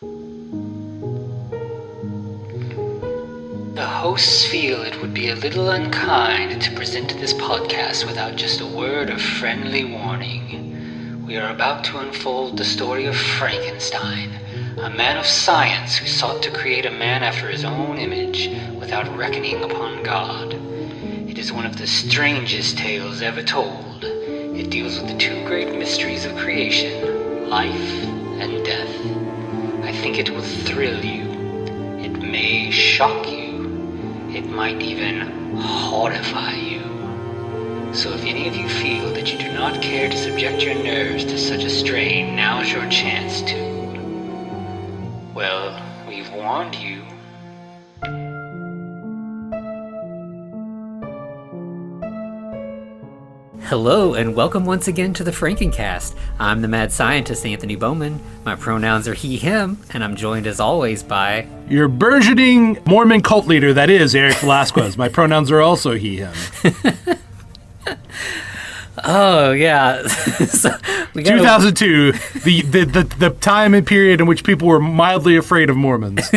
The hosts feel it would be a little unkind to present this podcast without just a word of friendly warning. We are about to unfold the story of Frankenstein, a man of science who sought to create a man after his own image without reckoning upon God. It is one of the strangest tales ever told. It deals with the two great mysteries of creation, life and death. I think it will thrill you. It may shock you. It might even horrify you. So if any of you feel that you do not care to subject your nerves to such a strain, now's your chance to. Well, we've warned you. Hello and welcome once again to the Frankencast. I'm the mad scientist Anthony Bowman. My pronouns are he, him, and I'm joined as always by... your burgeoning Mormon cult leader, that is Eric Velasquez. My pronouns are also he, him. Oh, yeah. So 2002, the time and period in which people were mildly afraid of Mormons.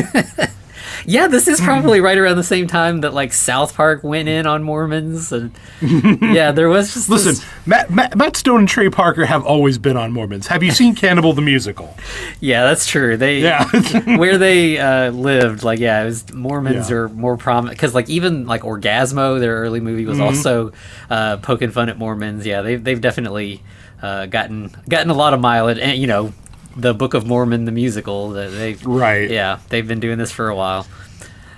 Yeah, this is probably right around the same time that, like, South Park went in on Mormons. And yeah, there was just Listen, Matt Stone and Trey Parker have always been on Mormons. Have you seen Cannibal the Musical? Yeah, that's true. Where they lived, like, yeah, it was Mormons are more prominent. Because, like, even, like, Orgasmo, their early movie, was also poking fun at Mormons. Yeah, they've definitely gotten a lot of mileage. And, you know, the Book of Mormon, the musical, they've been doing this for a while.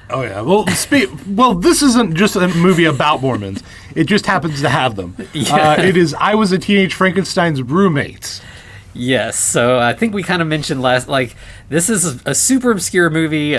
Oh yeah. Well, this isn't just a movie about Mormons. It just happens to have them. Yeah. It is I Was a Teenage Frankenstein's Roommates. Yes. So I think we kind of mentioned this is a super obscure movie.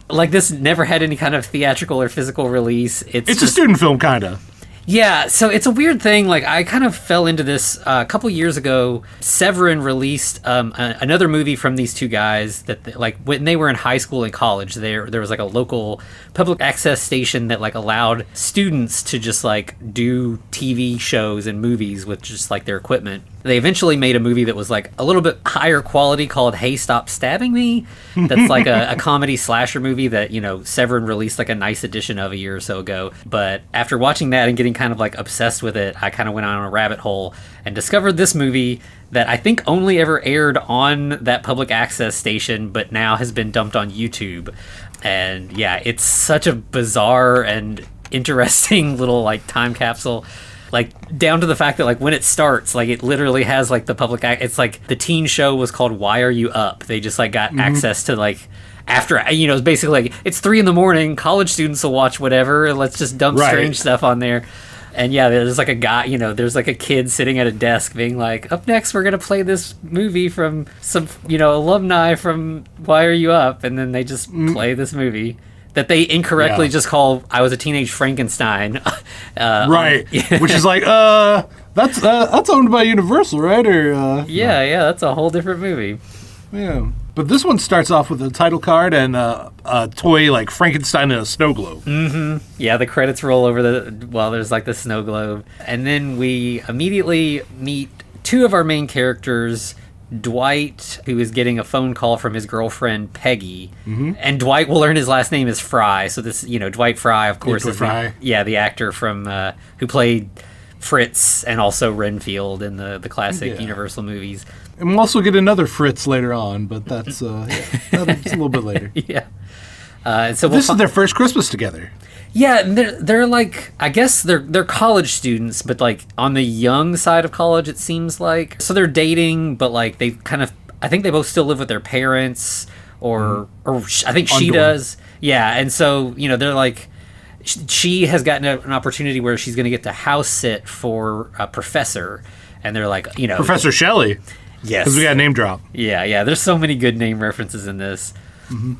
Like, this never had any kind of theatrical or physical release. It's a student film, kind of. Yeah, so it's a weird thing. Like, I kind of fell into this a couple years ago. Severin released another movie from these two guys that, like, when they were in high school and college, there was, like, a local public access station that, like, allowed students to just, like, do TV shows and movies with just, like, their equipment. They eventually made a movie that was, like, a little bit higher quality called Hey, Stop Stabbing Me. That's, like, a comedy slasher movie that, you know, Severin released, like, a nice edition of a year or so ago. But after watching that and getting kind of, like, obsessed with it, I kind of went on a rabbit hole and discovered this movie that I think only ever aired on that public access station, but now has been dumped on YouTube. And, yeah, it's such a bizarre and interesting little, like, time capsule. Like, down to the fact that, like, when it starts, like, it literally has, like, the public... It's, like, the teen show was called Why Are You Up? They just, like, got access to, like... After, you know, it's basically, like, it's 3 a.m, college students will watch whatever, let's just dump strange stuff on there. And, yeah, there's, like, a guy, you know, there's, like, a kid sitting at a desk being like, up next, we're going to play this movie from some, you know, alumni from Why Are You Up? And then they just play this movie that they incorrectly just call I Was a Teenage Frankenstein. Right. Which is like, that's owned by Universal, right? Or yeah, that's a whole different movie. Yeah. But this one starts off with a title card and a toy like Frankenstein in a snow globe. Mm-hmm. Yeah, the credits roll over there's like the snow globe. And then we immediately meet two of our main characters, Dwight, who is getting a phone call from his girlfriend, Peggy. Mm-hmm. And Dwight, will learn his last name is Fry. So this, you know, Dwight Fry, of course, is the actor from who played Fritz and also Renfield in the classic Universal movies. And we'll also get another Fritz later on, but that's that's a little bit later. Yeah. So this is their first Christmas together. Yeah, and they're like, I guess they're college students, but like on the young side of college, it seems like. So they're dating, but like they kind of, I think they both still live with their parents, or I think she does. Yeah, and so, you know, they're like, she has gotten an opportunity where she's going to get to house sit for a professor, and they're like, you know, Professor Shelley. Yes, because we got a name drop. Yeah. There's so many good name references in this. Mm-hmm.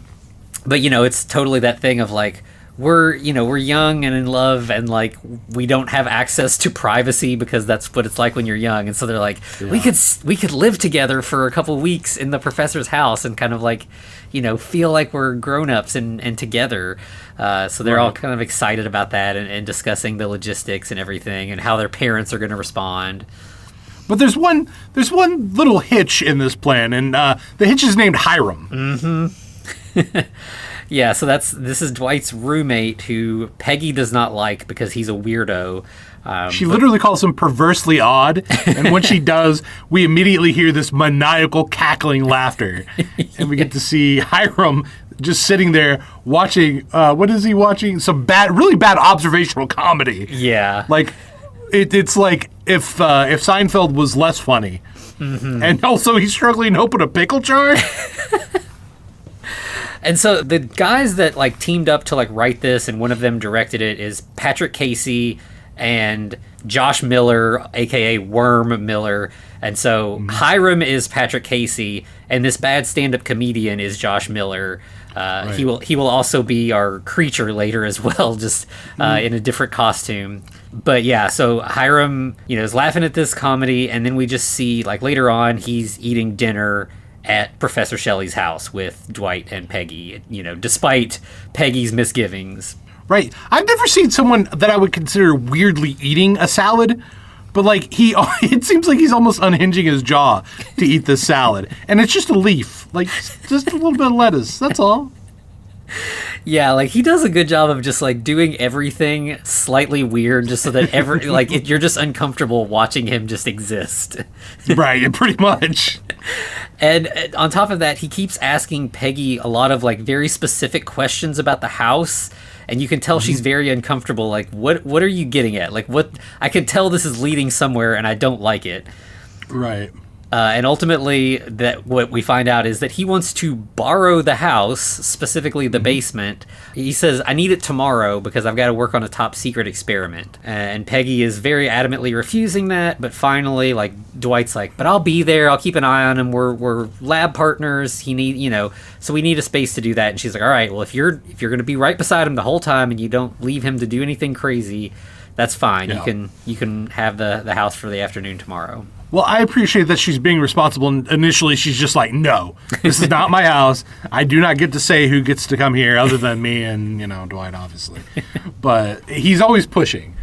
But, you know, it's totally that thing of like, we're young and in love, and like we don't have access to privacy because that's what it's like when you're young. And so they're like, we could live together for a couple weeks in the professor's house and kind of like, you know, feel like we're grown-ups and together. So they're all kind of excited about that and discussing the logistics and everything and how their parents are going to respond. But there's one little hitch in this plan, and the hitch is named Hiram. Mm-hmm. Yeah, so this is Dwight's roommate, who Peggy does not like because he's a weirdo. She literally calls him perversely odd, and when she does, we immediately hear this maniacal cackling laughter, and we get to see Hiram just sitting there watching. What is he watching? Some really bad observational comedy. Yeah, like it's like if Seinfeld was less funny, and also he's struggling to open a pickle jar. And so the guys that like teamed up to like write this, and one of them directed it, is Patrick Casey and Josh Miller, aka Worm Miller. And so Hiram is Patrick Casey, and this bad stand-up comedian is Josh Miller. Right. He will also be our creature later as well, just in a different costume. But yeah, so Hiram, is laughing at this comedy, and then we just see like later on he's eating dinner at Professor Shelley's house with Dwight and Peggy, despite Peggy's misgivings. Right. I've never seen someone that I would consider weirdly eating a salad, but like it seems like he's almost unhinging his jaw to eat this salad. And it's just a leaf, like just a little bit of lettuce. That's all. Yeah, like he does a good job of just like doing everything slightly weird, just so that you're just uncomfortable watching him just exist. Right, pretty much. And on top of that, he keeps asking Peggy a lot of like very specific questions about the house, and you can tell she's very uncomfortable. Like, what are you getting at? Like, what? I can tell this is leading somewhere, and I don't like it. Right. And ultimately, that what we find out is that he wants to borrow the house, specifically the basement. He says, I need it tomorrow because I've got to work on a top secret experiment. And Peggy is very adamantly refusing that, but finally, like, Dwight's like, but I'll be there, I'll keep an eye on him, we're lab partners, so we need a space to do that. And she's like, all right, well, if you're going to be right beside him the whole time and you don't leave him to do anything crazy, that's fine. Yeah. You can have the house for the afternoon tomorrow. Well, I appreciate that she's being responsible. Initially, she's just like, no, this is not my house. I do not get to say who gets to come here other than me and, Dwight, obviously. But he's always pushing.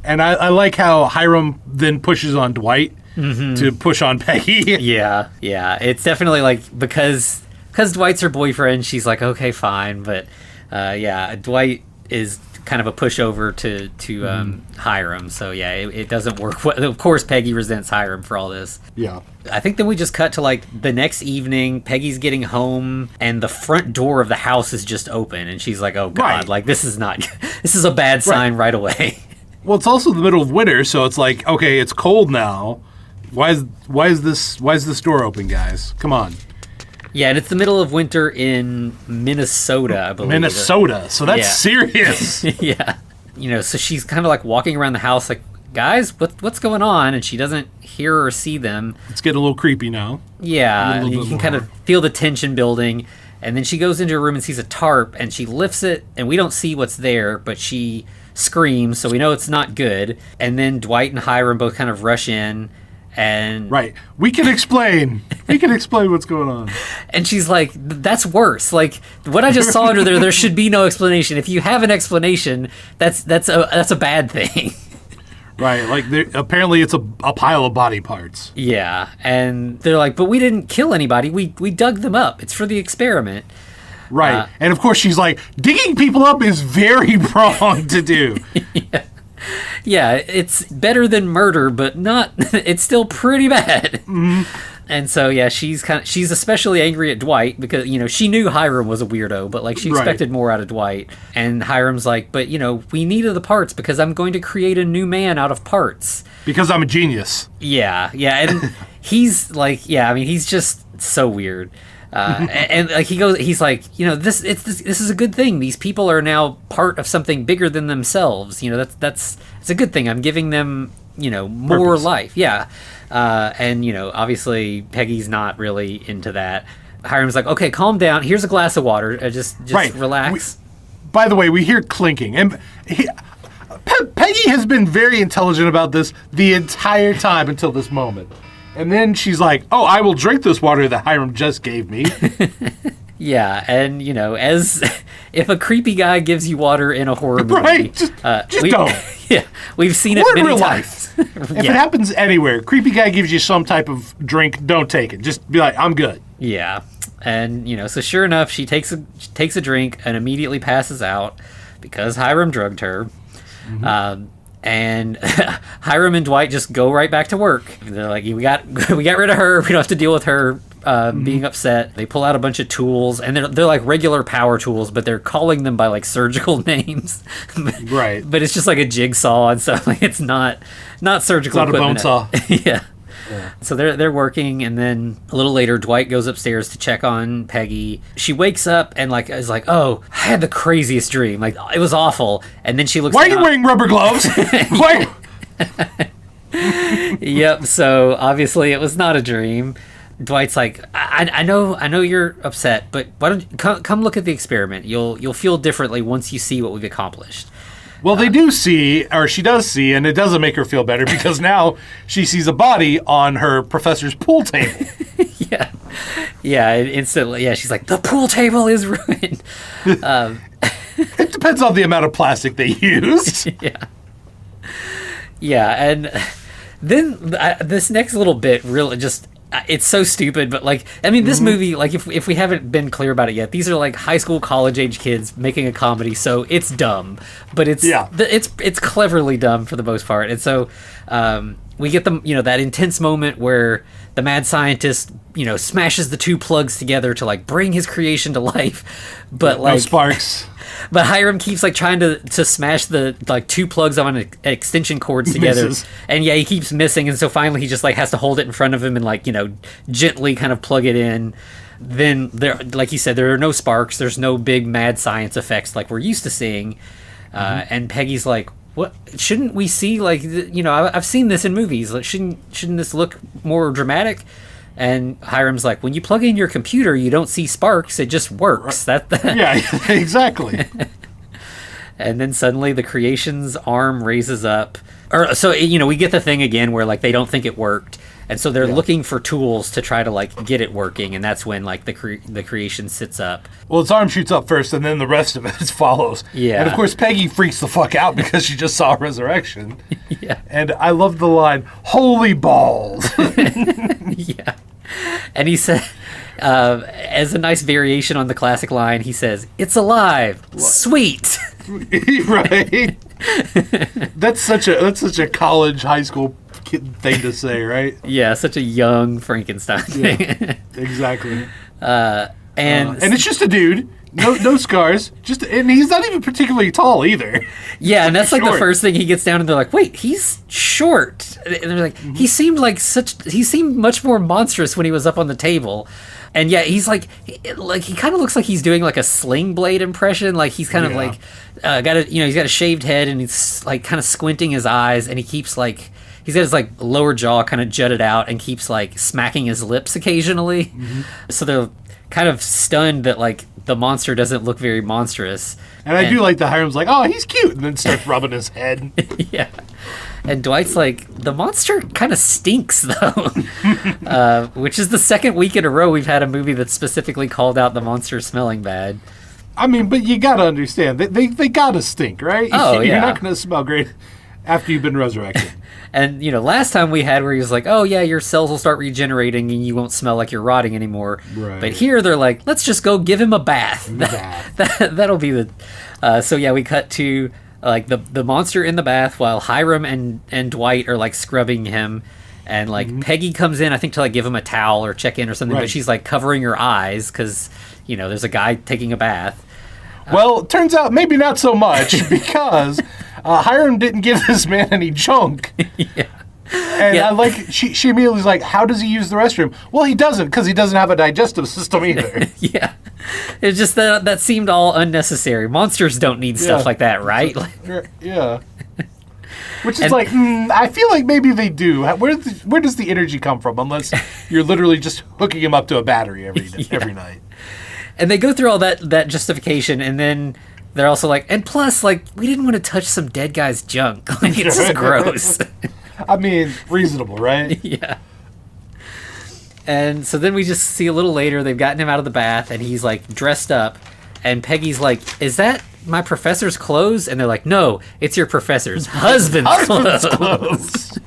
And I like how Hiram then pushes on Dwight to push on Peggy. Yeah. It's definitely like because Dwight's her boyfriend, she's like, okay, fine. But Dwight is kind of a pushover to Hiram. So yeah, it doesn't work. Of course, Peggy resents Hiram for all this. Yeah. I think then we just cut to like the next evening. Peggy's getting home, and the front door of the house is just open, and she's like, "Oh God, right. Like this is a bad sign right away." Well, it's also the middle of winter, so it's like, okay, it's cold now. Why is this door open, guys? Come on. Yeah, and it's the middle of winter in Minnesota, I believe. Minnesota, so that's serious. Yeah. So she's kind of like walking around the house like, guys, what's going on? And she doesn't hear or see them. It's getting a little creepy now. Yeah, you can kind of feel the tension building. And then she goes into her room and sees a tarp, and she lifts it, and we don't see what's there, but she screams, so we know it's not good. And then Dwight and Hiram both kind of rush in. And right, we can explain what's going on. And she's like, that's worse. Like what I just saw under there should be no explanation. If you have an explanation, that's a bad thing. Right, like apparently it's a pile of body parts. Yeah, and they're like, but we didn't kill anybody. We dug them up. It's for the experiment. Right, and of course she's like, digging people up is very wrong to do. Yeah, it's better than murder, but not. It's still pretty bad. Mm-hmm. And so yeah, she's especially angry at Dwight because she knew Hiram was a weirdo, but like she expected more out of Dwight. And Hiram's like, but we needed the parts because I'm going to create a new man out of parts. Because I'm a genius. Yeah, and he's like, he's just so weird. And like he's like, this is a good thing. These people are now part of something bigger than themselves. That's it's a good thing. I'm giving them more purpose. Life. Yeah. And obviously Peggy's not really into that. Hiram's like, okay, calm down. Here's a glass of water. Just relax. By the way, we hear clinking, and Peggy has been very intelligent about this the entire time until this moment. And then she's like, oh, I will drink this water that Hiram just gave me. Yeah, and, as if a creepy guy gives you water in a horror movie. Right, just don't. Yeah, we've seen it Or in many real times. life. If it happens anywhere, creepy guy gives you some type of drink, don't take it. Just be like, I'm good. Yeah, and so sure enough, she takes a drink and immediately passes out because Hiram drugged her. And Hiram and Dwight just go right back to work. They're like, we got rid of her. We don't have to deal with her being upset. They pull out a bunch of tools, and they're like regular power tools, but they're calling them by like surgical names. Right. But it's just like a jigsaw and stuff. Like it's not surgical It's not equipment. a bone saw. Yeah. So they're working, and then a little later, Dwight goes upstairs to check on Peggy. She wakes up and like is like, "Oh, I had the craziest dream. Like it was awful." And then she looks. Why are you wearing rubber gloves? Why? Yep. So obviously, it was not a dream. Dwight's like, I know you're upset, but why don't you come look at the experiment? You'll feel differently once you see what we've accomplished. Well, they do see, or she does see, and it doesn't make her feel better because now she sees a body on her professor's pool table. Yeah. Instantly. Yeah, she's like, the pool table is ruined. It depends on the amount of plastic they used. Yeah, and then this next little bit really just. It's so stupid, but like, I mean, this movie, like, if we haven't been clear about it yet, these are like high school, college age kids making a comedy, so it's dumb, but it's cleverly dumb for the most part. And so we get them, that intense moment where the mad scientist, smashes the two plugs together to like bring his creation to life, but like no sparks. But Hiram keeps like trying to smash the like two plugs on extension cords together, and he keeps missing, and so finally he just like has to hold it in front of him and like gently kind of plug it in. Then there, like you said, there are no sparks. There's no big mad science effects like we're used to seeing. And Peggy's like, "What? Shouldn't we see like I've seen this in movies. Like, shouldn't this look more dramatic?" And Hiram's like, when you plug in your computer, you don't see sparks. It just works. Yeah, exactly. And then suddenly the creation's arm raises up. So we get the thing again where like they don't think it worked. And so they're looking for tools to try to like get it working. And that's when like the creation sits up. Well, its arm shoots up first, and then the rest of it follows. Yeah. And of course, Peggy freaks the fuck out because she just saw a resurrection. Yeah. And I love the line, "Holy balls." Yeah. And he said, as a nice variation on the classic line, he says, "It's alive. Sweet." Right. That's such a college, high school kid thing to say, right? Yeah, such a young Frankenstein thing. Yeah, exactly. And it's just a dude, no scars, and he's not even particularly tall either. Yeah, and that's like the Short. first thing he gets down, and they're like, "Wait, he's short." And they're like, he seemed much more monstrous when he was up on the table. And yeah, he's like he kind of looks like he's doing like a Sling Blade impression. Like he's kind of like he's got a shaved head, and he's like kind of squinting his eyes, and he keeps like he's got his like lower jaw kind of jutted out, and keeps like smacking his lips occasionally. So they're kind of stunned that like the monster doesn't look very monstrous. And I do like the Hiram's like, "Oh, he's cute," and then starts rubbing his head. Yeah. And Dwight's like, "The monster kind of stinks, though." Which is the second week in a row we've had a movie that specifically called out the monster smelling bad. I mean, but you gotta understand, they gotta stink, right? Oh, You're yeah. not gonna smell great after you've been resurrected. And, last time we had where he was like, "Oh, yeah, your cells will start regenerating and you won't smell like you're rotting anymore." Right. But here they're like, "Let's just go give him a bath." That'll be the... so, yeah, we cut to... like the monster in the bath while Hiram and Dwight are like scrubbing him, and like Peggy comes in, I think, to like give him a towel or check in or something, but she's like covering her eyes because there's a guy taking a bath. Well, it turns out maybe not so much because Hiram didn't give this man any junk. Yeah. And I like she immediately was like, "How does he use the restroom?" Well, he doesn't, because he doesn't have a digestive system either. Yeah. It's just that seemed all unnecessary. Monsters don't need stuff like that, right? Yeah. Which is I feel like maybe they do. Where does the energy come from? Unless you're literally just hooking him up to a battery every night. And they go through all that justification, and then they're also like, and plus, like, we didn't want to touch some dead guy's junk. Like, it's just gross. I mean, reasonable, right? Yeah. And so then we just see a little later, they've gotten him out of the bath, and he's like dressed up, and Peggy's like, "Is that my professor's clothes? And they're like, no, it's your professor's husband's clothes.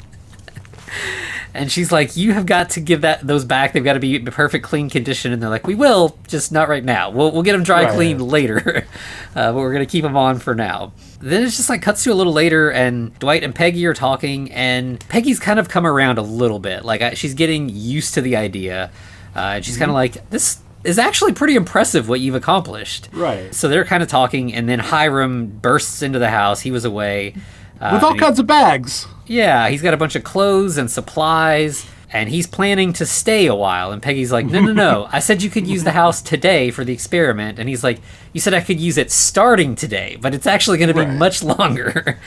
And she's like, you have got to give those back. They've got to be in perfect clean condition. And they're like, we will, just not right now. We'll get them dry cleaned later. But we're going to keep them on for now. Then it's just like cuts to a little later, and Dwight and Peggy are talking, and Peggy's kind of come around a little bit. Like, she's getting used to the idea. And she's kind of like, this is actually pretty impressive what you've accomplished. Right. So they're kind of talking, and then Hiram bursts into the house. He was away. With all kinds of bags. Yeah, he's got a bunch of clothes and supplies, and he's planning to stay a while. And Peggy's like, no. I said you could use the house today for the experiment. And he's like, you said I could use it starting today, but it's actually going to be much longer.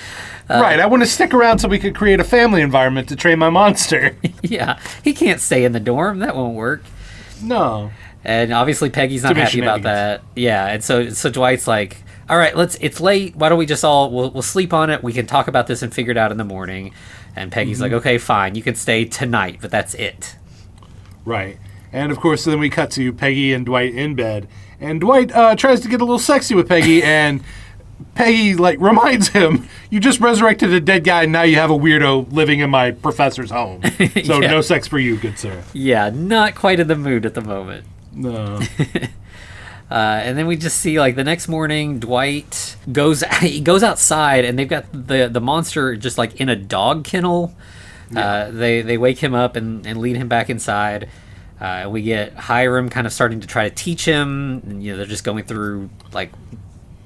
Right, I want to stick around so we could create a family environment to train my monster. Yeah, he can't stay in the dorm. That won't work. No. And obviously Peggy's not happy about that. Yeah, and so Dwight's like, all right, it's late. Why don't we just we'll sleep on it. We can talk about this and figure it out in the morning. And Peggy's like, okay, fine. You can stay tonight, but that's it. Right. And, of course, then we cut to Peggy and Dwight in bed. And Dwight tries to get a little sexy with Peggy, and Peggy, reminds him, you just resurrected a dead guy, and now you have a weirdo living in my professor's home. So no sex for you, good sir. Yeah, not quite in the mood at the moment. No. And then we just see, the next morning, Dwight goes outside, and they've got the monster just, in a dog kennel. Yeah. They wake him up and lead him back inside. We get Hiram kind of starting to try to teach him. And, they're just going through,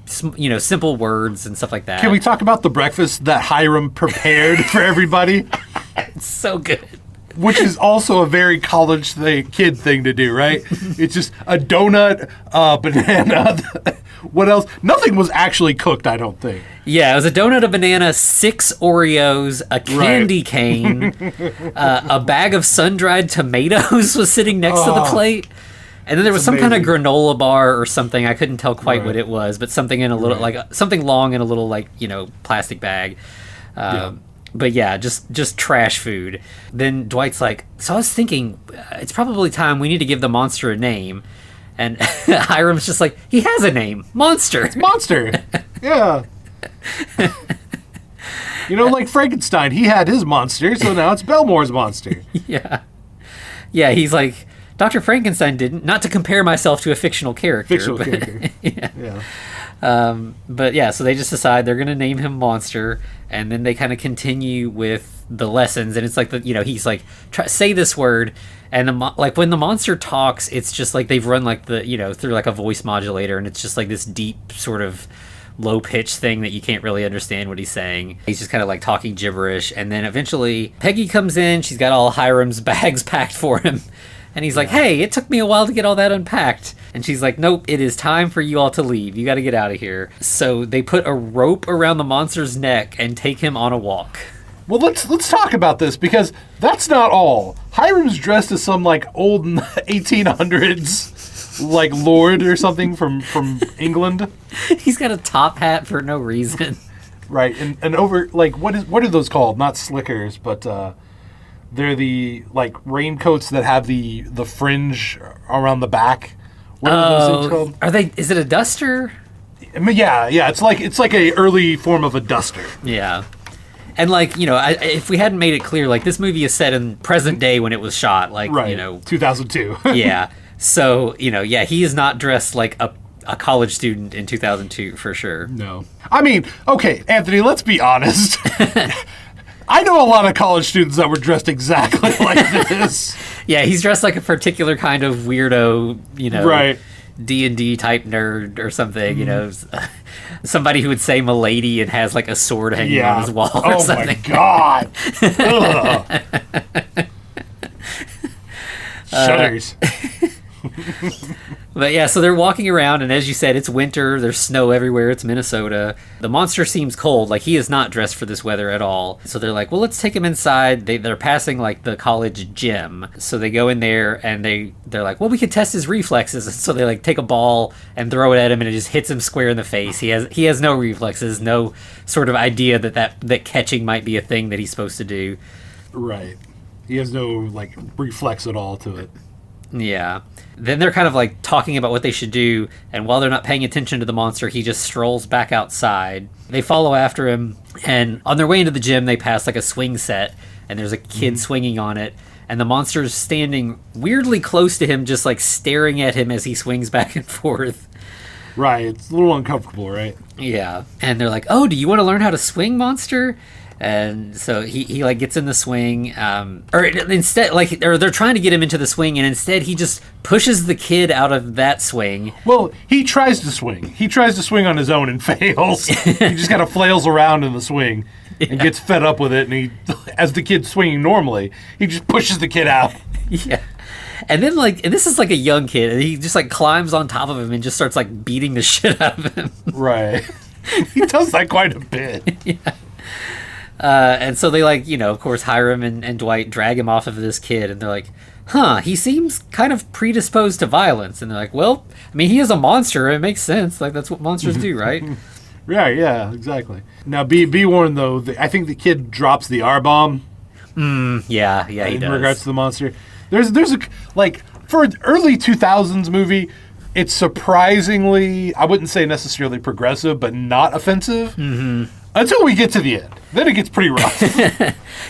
simple words and stuff like that. Can we talk about the breakfast that Hiram prepared for everybody? It's so good. Which is also a very college kid thing to do, right? It's just a donut, banana. What else? Nothing was actually cooked, I don't think. Yeah, it was a donut, a banana, 6 Oreos, a candy cane, a bag of sun-dried tomatoes was sitting next to the plate. And then there was some kind of granola bar or something. I couldn't tell quite what it was, but something in a little, something long in a little, plastic bag. But yeah, just trash food. Then Dwight's like, so I was thinking, it's probably time we need to give the monster a name. And Hiram's just like, he has a name, Monster. It's Monster. Yeah. Like Frankenstein, he had his monster, so now it's Belmore's monster. Yeah. Yeah, he's like, Dr. Frankenstein didn't, not to compare myself to a fictional character. Yeah. But yeah, so they just decide they're going to name him Monster, and then they kind of continue with the lessons, and it's like, he's like, say this word, and when the monster talks, it's just like they've run through a voice modulator, and it's just like this deep sort of low pitch thing that you can't really understand what he's saying. He's just kind of talking gibberish, and then eventually Peggy comes in, she's got all Hiram's bags packed for him. And he's like, hey, it took me a while to get all that unpacked. And she's like, nope, it is time for you all to leave. You got to get out of here. So they put a rope around the monster's neck and take him on a walk. Well, let's talk about this, because that's not all. Hiram's dressed as some old 1800s lord or something from England. He's got a top hat for no reason. Right, and over what are those called? Not slickers, but they're the raincoats that have the fringe around the back. What are those things called? Are they? Is it a duster? Yeah. It's like a early form of a duster. Yeah, and if we hadn't made it clear, this movie is set in present day when it was shot, 2002. Yeah, so he is not dressed like a college student in 2002 for sure. No, I mean, okay, Anthony, let's be honest. I know a lot of college students that were dressed exactly like this. Yeah, he's dressed like a particular kind of weirdo, right. D&D type nerd or something, somebody who would say "milady" and has a sword hanging on his wall or something. Oh my god! Shudders. But yeah, so they're walking around, and as you said, it's winter, there's snow everywhere, it's Minnesota. The monster seems cold, he is not dressed for this weather at all. So they're like, well, let's take him inside. They're passing the college gym. So they go in there, and they're like, well, we could test his reflexes. And so they take a ball and throw it at him, and it just hits him square in the face. He has no reflexes, no sort of idea that catching might be a thing that he's supposed to do. Right. He has no reflex at all to it. Yeah. Then they're kind of like talking about what they should do, and while they're not paying attention to the monster, he just strolls back outside. They follow after him, and on their way into the gym, they pass like a swing set, and there's a kid swinging on it, and the monster's standing weirdly close to him, just like staring at him as he swings back and forth. Right, it's a little uncomfortable, right? Yeah. And they're like, oh, do you want to learn how to swing, monster? And so he like gets in the swing, or instead, like, or they're trying to get him into the swing, and instead he just pushes the kid out of that swing. Well, he tries to swing. He tries to swing on his own and fails. He just kind of flails around in the swing and gets fed up with it. And he, as the kid's swinging normally, he just pushes the kid out. Yeah. And then, like, and this is like a young kid, and he just like climbs on top of him and just starts like beating the shit out of him. Right. He does that quite a bit. Yeah. And so they, like, you know, of course, Hiram and Dwight drag him off of this kid, and they're like, huh, he seems kind of predisposed to violence. And they're like, well, I mean, he is a monster. It makes sense. Like, that's what monsters do, right? Right, yeah, exactly. Now, be warned, though, I think the kid drops the R-bomb. Yeah, he does. In regards to the monster. There's a, like, for an early 2000s movie, it's surprisingly, I wouldn't say necessarily progressive, but not offensive. Mm-hmm. Until we get to the end. Then it gets pretty rough.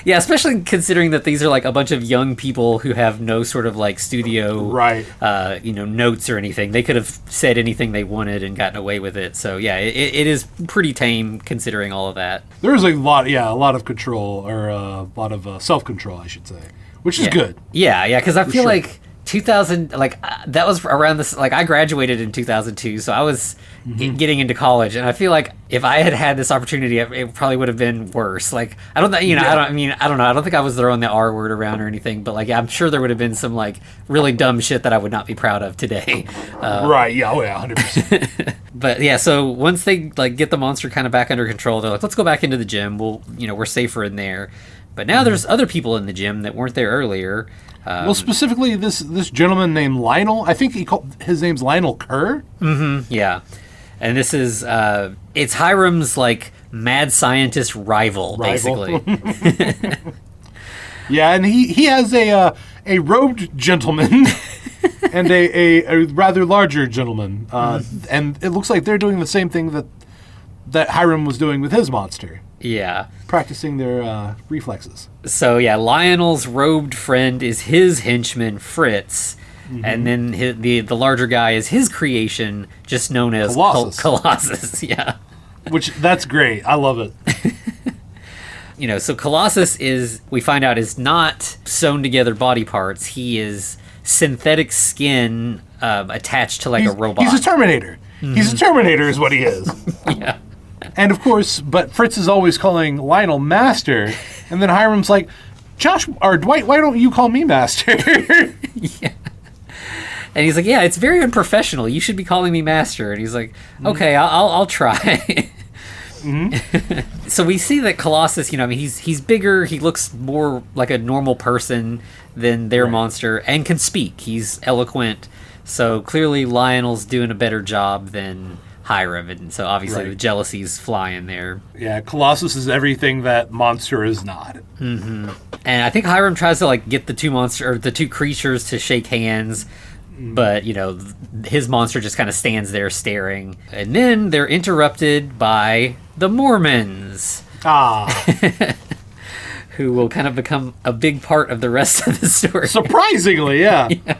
Yeah, especially considering that these are like a bunch of young people who have no sort of like studio notes or anything. They could have said anything they wanted and gotten away with it. So yeah, it is pretty tame considering all of that. There's a lot of control, or a lot of self-control, I should say, which is good. Yeah, because I feel like 2000, like, that was around this, like, I graduated in 2002, so I was getting into college, and I feel like if I had had this opportunity, it probably would have been worse. Like, I don't know, I don't think I was throwing the R word around or anything, but, like, I'm sure there would have been some, like, really dumb shit that I would not be proud of today. Right, yeah, 100%. But, yeah, so once they, like, get the monster kind of back under control, they're like, let's go back into the gym, we're safer in there. But now there's other people in the gym that weren't there earlier. Well, specifically this gentleman named Lionel. I think his name's Lionel Kerr. Mm-hmm. Yeah, and this is it's Hiram's like mad scientist rival. Basically. Yeah, and he has a robed gentleman and a rather larger gentleman, and it looks like they're doing the same thing that Hiram was doing with his monster. Yeah. Practicing their reflexes. So, yeah, Lionel's robed friend is his henchman, Fritz. Mm-hmm. And then the larger guy is his creation, just known as Colossus. Yeah. Which, that's great. I love it. So Colossus we find out, is not sewn together body parts. He is synthetic skin attached to, like, a robot. He's a Terminator. Mm-hmm. He's a Terminator is what he is. Yeah. And of course, but Fritz is always calling Lionel Master, and then Hiram's like, Josh or Dwight, why don't you call me Master? Yeah. And he's like, yeah, it's very unprofessional. You should be calling me Master. And he's like, okay, I'll try. Mm-hmm. So we see that Colossus, he's bigger. He looks more like a normal person than their monster, and can speak. He's eloquent. So clearly Lionel's doing a better job than Hiram, and so obviously the jealousy's flying there. Yeah, Colossus is everything that monster is not. Mm-hmm. And I think Hiram tries to like get the two creatures to shake hands, but his monster just kind of stands there staring. And then they're interrupted by the Mormons. Who will kind of become a big part of the rest of the story. Surprisingly, yeah. Yeah.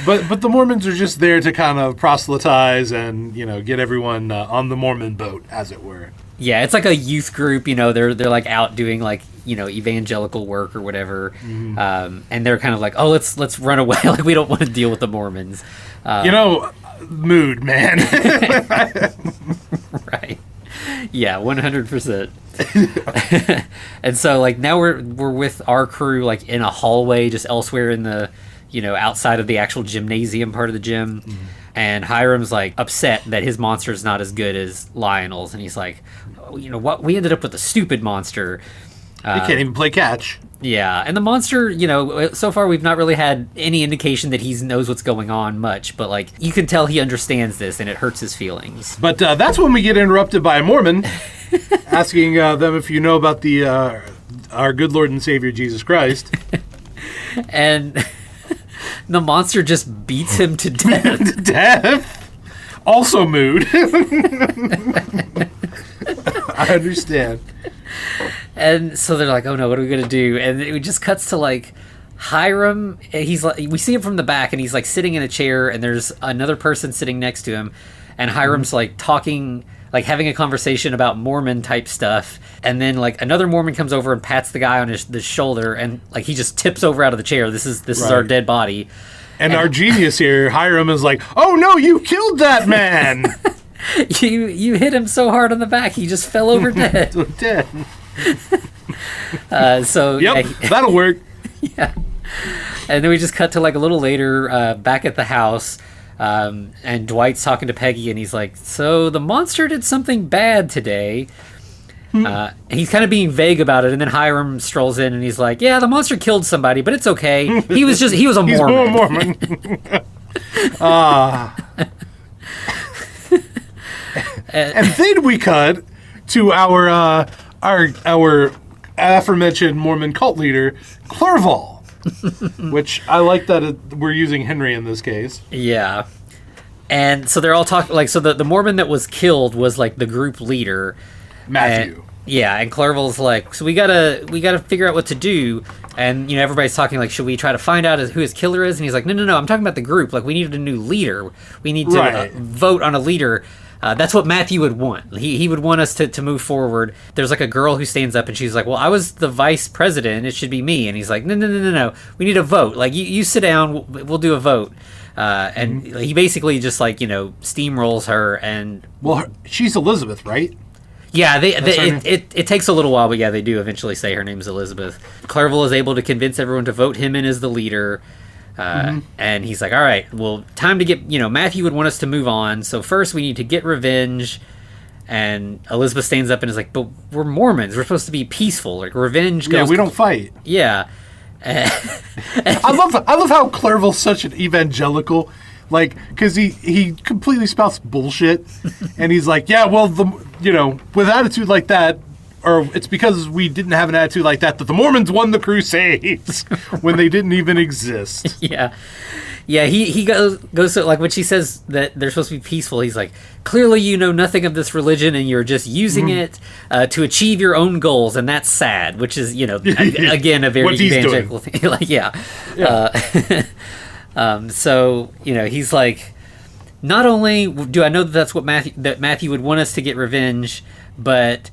But the Mormons are just there to kind of proselytize and, get everyone on the Mormon boat, as it were. Yeah, it's like a youth group, they're like out doing like, evangelical work or whatever. Mm-hmm. And they're kind of like, oh, let's run away. Like, we don't want to deal with the Mormons. Mood, man. Right. Yeah, 100%. And so like now we're with our crew like in a hallway just elsewhere in the outside of the actual gymnasium part of the gym. Mm-hmm. And Hiram's like upset that his monster is not as good as Lionel's, and he's like, what, we ended up with a stupid monster. He can't even play catch. Yeah, and the monster, so far we've not really had any indication that he knows what's going on much, but like you can tell he understands this, and it hurts his feelings. But that's when we get interrupted by a Mormon asking them if you know about the our good Lord and Savior Jesus Christ. And the monster just beats him to death. Death. Also mood. I understand. And so they're like, oh no, what are we going to do? And it just cuts to like Hiram. He's like, we see him from the back and he's like sitting in a chair and there's another person sitting next to him. And Hiram's like talking, like having a conversation about Mormon type stuff. And then like another Mormon comes over and pats the guy on the shoulder and like he just tips over out of the chair. This is our dead body. And our genius here, Hiram, is like, oh no, you killed that man. You hit him so hard on the back, he just fell over dead. Dead. So yep, yeah, that'll work. Yeah. And then we just cut to like a little later back at the house. And Dwight's talking to Peggy and he's like, so the monster did something bad today. He's kind of being vague about it. And then Hiram strolls in and he's like, yeah, the monster killed somebody, but it's okay. He was a Mormon. He's more Mormon. And then we cut to our aforementioned Mormon cult leader, Clerval. Which I like that we're using Henry in this case. Yeah. And so they're all talking, like, so the Mormon that was killed was like the group leader. Matthew. And Clerval's like, so we gotta figure out what to do. And, everybody's talking like, should we try to find out who his killer is? And he's like, no, I'm talking about the group. Like, we need a new leader. We need to vote on a leader. That's what Matthew would want. He would want us to move forward. There's like a girl who stands up and she's like, well, I was the vice president. It should be me. And he's like, no. We need a vote. Like, you sit down. We'll do a vote. And he basically just like, steamrolls her. And well, she's Elizabeth, right? Yeah, it takes a little while, but yeah, they do eventually say her name's Elizabeth. Clerval is able to convince everyone to vote him in as the leader. And he's like, all right, well, time to get, Matthew would want us to move on. So first we need to get revenge. And Elizabeth stands up and is like, but we're Mormons. We're supposed to be peaceful. Like, revenge goes... Yeah, we don't fight. Yeah. I love how Clerval's such an evangelical, like, because he completely spouts bullshit. And he's like, yeah, well, with attitude like that, or it's because we didn't have an attitude like that the Mormons won the Crusades when they didn't even exist. Yeah. Yeah, he goes to, like, when she says that they're supposed to be peaceful, he's like, clearly you know nothing of this religion and you're just using it to achieve your own goals, and that's sad, which is, again, a very evangelical thing. Like, yeah. So, he's like, not only do I know that that's what Matthew would want us to get revenge, but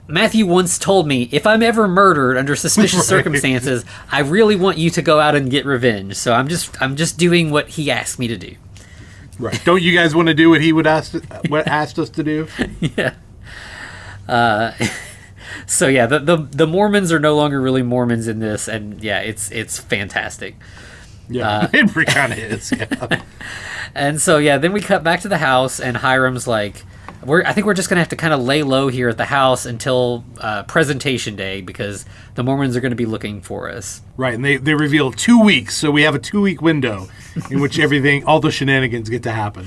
Matthew once told me, if I'm ever murdered under suspicious circumstances, I really want you to go out and get revenge. So I'm just doing what he asked me to do. Right. Don't you guys want to do what he would asked us to do? Yeah. So yeah, the Mormons are no longer really Mormons in this, and yeah, it's fantastic. Yeah, it kind of is. Yeah. And so yeah, then we cut back to the house, and Hiram's like, I think we're just gonna have to kind of lay low here at the house until presentation day, because the Mormons are going to be looking for us. Right, and they reveal 2 weeks, so we have a 2-week window in which all the shenanigans get to happen.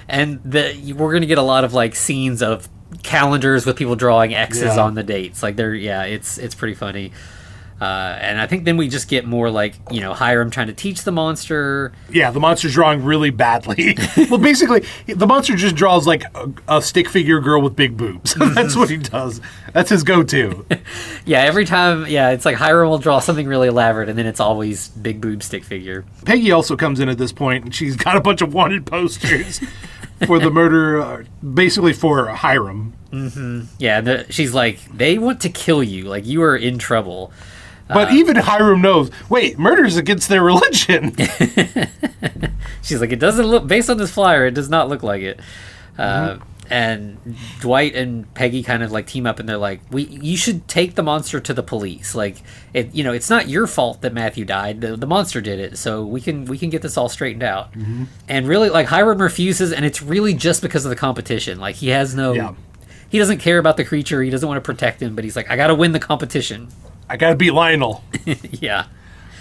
And we're going to get a lot of like scenes of calendars with people drawing X's on the dates. Like it's pretty funny. And I think then we just get more like, Hiram trying to teach the monster. Yeah, the monster's drawing really badly. Well, basically, the monster just draws like a stick figure girl with big boobs. That's what he does. That's his go-to. Yeah, every time, it's like Hiram will draw something really elaborate, and then it's always big boob stick figure. Peggy also comes in at this point, and she's got a bunch of wanted posters for the murder, basically for Hiram. Mm-hmm. Yeah, she's like, they want to kill you. Like, you are in trouble. But even Hiram knows, wait, murder's against their religion. She's like, it doesn't look, based on this flyer, it does not look like it. And Dwight and Peggy kind of like team up, and they're like, you should take the monster to the police. Like, it's not your fault that Matthew died. The monster did it. So we can get this all straightened out. Mm-hmm. And really, like, Hiram refuses, and it's really just because of the competition. Like, he has he doesn't care about the creature. He doesn't want to protect him, but he's like, I got to win the competition. I gotta beat Lionel. Yeah.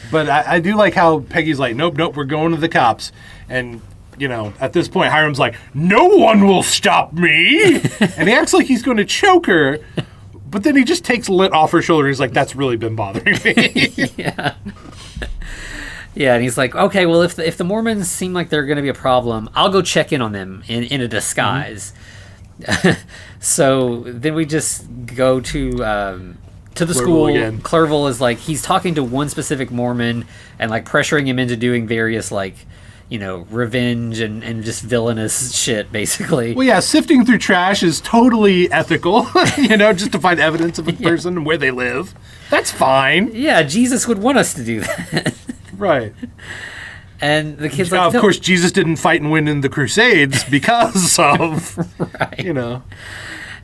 But I do like how Peggy's like, nope, we're going to the cops. And, at this point, Hiram's like, no one will stop me. And he acts like he's going to choke her. But then he just takes Lit off her shoulder. He's like, that's really been bothering me. Yeah. Yeah, and he's like, okay, well, if the Mormons seem like they're going to be a problem, I'll go check in on them in a disguise. So then we just go to the school. Again. Clerval is like, he's talking to one specific Mormon and like pressuring him into doing various like, revenge and just villainous shit, basically. Well, yeah, sifting through trash is totally ethical, just to find evidence of a person and where they live. That's fine. Yeah, Jesus would want us to do that. Right. And the kid's like, of course, Jesus didn't fight and win in the Crusades because of, right.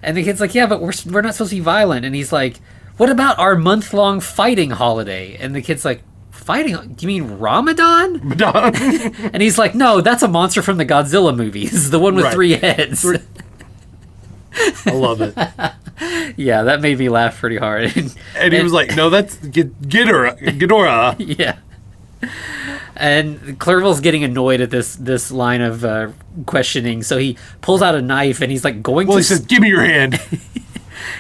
And the kid's like, yeah, but we're not supposed to be violent. And he's like, what about our month-long fighting holiday? And the kid's like, fighting? Do you mean Ramadan? And he's like, no, that's a monster from the Godzilla movies, the one with 3 heads. I love it. Yeah, that made me laugh pretty hard. And he was like, no, that's Ghidorah. Yeah. And Clerval's getting annoyed at this line of questioning, so he pulls out a knife and he's like going he says, give me your hand.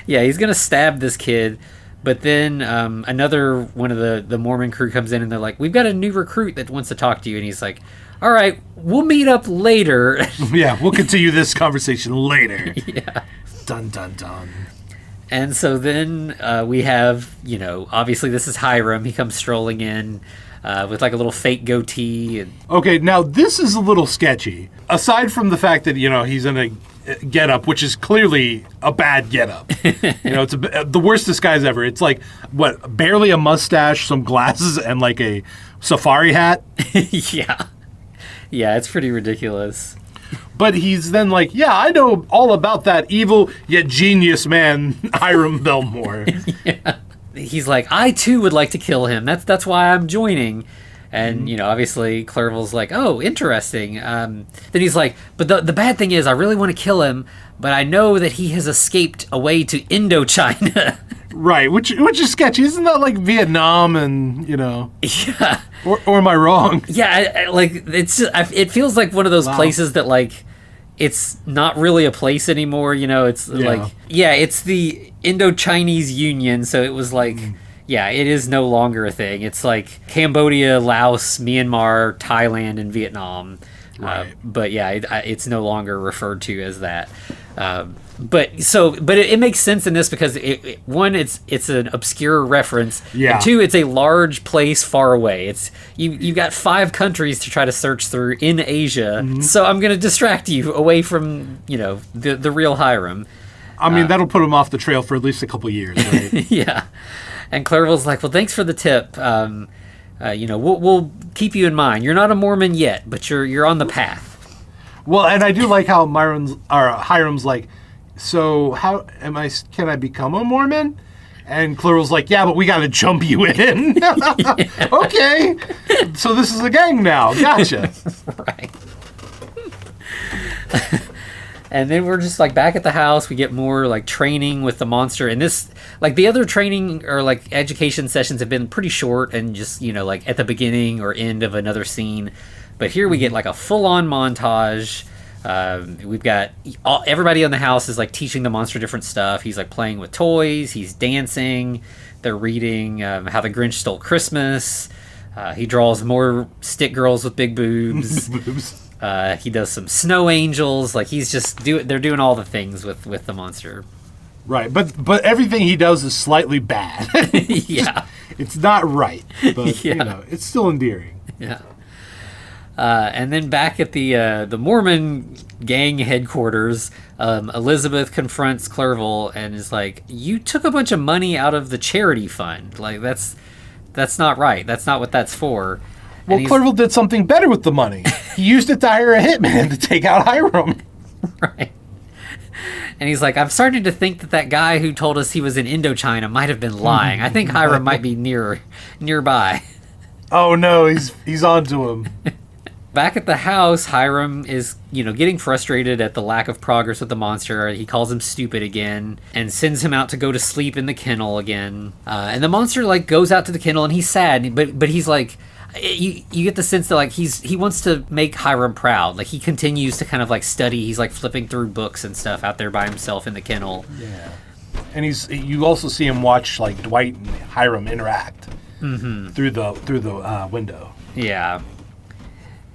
Yeah, he's going to stab this kid. But then another one of the Mormon crew comes in and they're like, we've got a new recruit that wants to talk to you. And he's like, all right, we'll meet up later. Yeah, we'll continue this conversation later. Yeah. Dun, dun, dun. And so then we have, obviously this is Hiram. He comes strolling in with like a little fake goatee. Okay, now this is a little sketchy. Aside from the fact that, he's in a get-up, which is clearly a bad get-up. It's the worst disguise ever. It's like, barely a mustache, some glasses, and like a safari hat. Yeah. Yeah, it's pretty ridiculous. But he's then like, yeah, I know all about that evil yet genius man, Hiram Belmore. Yeah. He's like, I too would like to kill him. That's why I'm joining. And, obviously Clerval's like, oh, interesting. Then he's like, but the bad thing is I really want to kill him, but I know that he has escaped away to Indochina. Right, which is sketchy. Isn't that like Vietnam and, Yeah. Or am I wrong? Yeah, it's just, it feels like one of those places that, like, it's not really a place anymore, it's it's the Indo-Chinese Union, so it was like... Yeah, it is no longer a thing. It's like Cambodia, Laos, Myanmar, Thailand, and Vietnam. Right. But yeah, it's no longer referred to as that. But it makes sense in this because one, it's an obscure reference. Yeah. And two, it's a large place far away. It's you got 5 countries to try to search through in Asia. Mm-hmm. So I'm going to distract you away from the real Hiram. I mean, that'll put him off the trail for at least a couple years, right? Yeah. And Clerval's like, well, thanks for the tip. We'll keep you in mind. You're not a Mormon yet, but you're on the path. Well, and I do like how Hiram's like, so how can I become a Mormon? And Clerval's like, yeah, but we got to jump you in. Okay. So this is a gang now. Gotcha. Right. And then we're just like back at the house. We get more like training with the monster. And this, like the other training or like education sessions have been pretty short and just, like at the beginning or end of another scene. But here we get like a full on montage. We've got everybody in the house is like teaching the monster different stuff. He's like playing with toys. He's dancing. They're reading How the Grinch Stole Christmas. He draws more stick girls with big boobs. He does some snow angels. Like they're doing all the things with the monster. Right, but everything he does is slightly bad. Yeah, it's not right, but it's still endearing. Yeah. And then back at the Mormon gang headquarters, Elizabeth confronts Clerval and is like, "You took a bunch of money out of the charity fund. Like that's not right. That's not what that's for." Well, Clerval did something better with the money. He used it to hire a hitman to take out Hiram. Right. And he's like, I'm starting to think that guy who told us he was in Indochina might have been lying. I think Hiram might be nearby. Oh no, he's onto him. Back at the house, Hiram is, getting frustrated at the lack of progress with the monster. He calls him stupid again and sends him out to go to sleep in the kennel again. And the monster like goes out to the kennel and he's sad, but he's like, you get the sense that like he wants to make Hiram proud. Like he continues to kind of like study. He's like flipping through books and stuff out there by himself in the kennel. Yeah, and you also see him watch like Dwight and Hiram interact through the window. Yeah.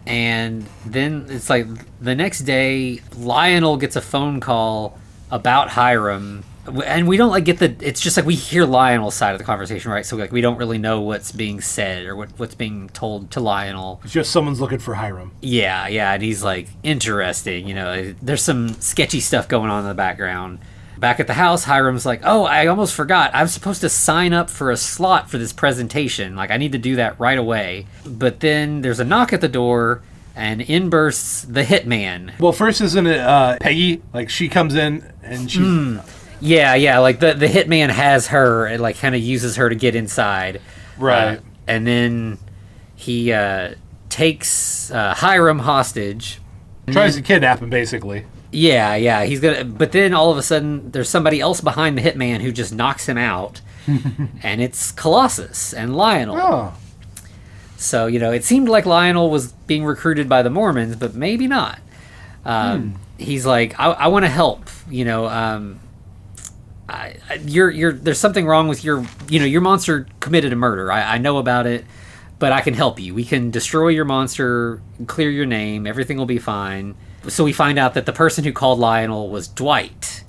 And then it's like the next day, Lionel gets a phone call about Hiram. And we don't like get it's just like we hear Lionel's side of the conversation, right? So like we don't really know what's being said or what's being told to Lionel. It's just someone's looking for Hiram. Yeah, and he's like, interesting, there's some sketchy stuff going on in the background. Back at the house, Hiram's like, oh, I almost forgot. I'm supposed to sign up for a slot for this presentation. Like, I need to do that right away. But then there's a knock at the door, and in bursts the hitman. Well, first, isn't it Peggy? Like, she comes in, and she... Yeah, like, the hitman has her, and, like, kind of uses her to get inside. Right. And then he takes Hiram hostage. Tries to kidnap him, basically. Yeah, he's gonna. But then all of a sudden, there's somebody else behind the hitman who just knocks him out, and it's Colossus and Lionel. Oh. So it seemed like Lionel was being recruited by the Mormons, but maybe not. He's like, I want to help. There's something wrong with your monster committed a murder. I know about it, but I can help you. We can destroy your monster, clear your name. Everything will be fine. So we find out that the person who called Lionel was Dwight.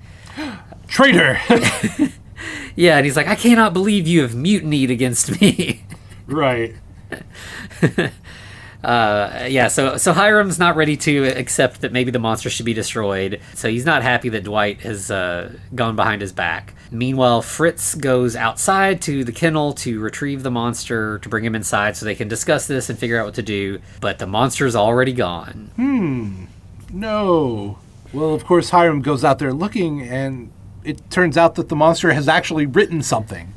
Traitor! Yeah, and he's like, I cannot believe you have mutinied against me. Right. So Hiram's not ready to accept that maybe the monster should be destroyed. So he's not happy that Dwight has gone behind his back. Meanwhile, Fritz goes outside to the kennel to retrieve the monster, to bring him inside so they can discuss this and figure out what to do. But the monster's already gone. No. Well, of course, Hiram goes out there looking, and it turns out that the monster has actually written something.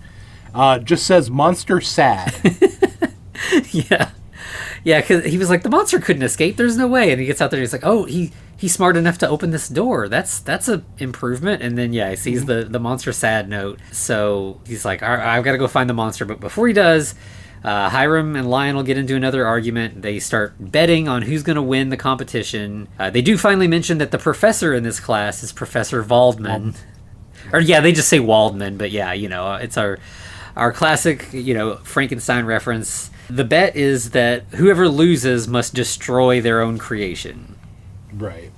Just says, monster sad. Yeah, because he was like, the monster couldn't escape. There's no way. And he gets out there and he's like, oh, he's smart enough to open this door. That's a improvement. And then, he sees the monster sad note. So he's like, all right, I've got to go find the monster. But before he does, Hiram and Lionel get into another argument. They start betting on who's going to win the competition. They do finally mention that the professor in this class is Professor Waldman. Or, they just say Waldman. But, it's our classic, Frankenstein reference. The bet is that whoever loses must destroy their own creation. Right.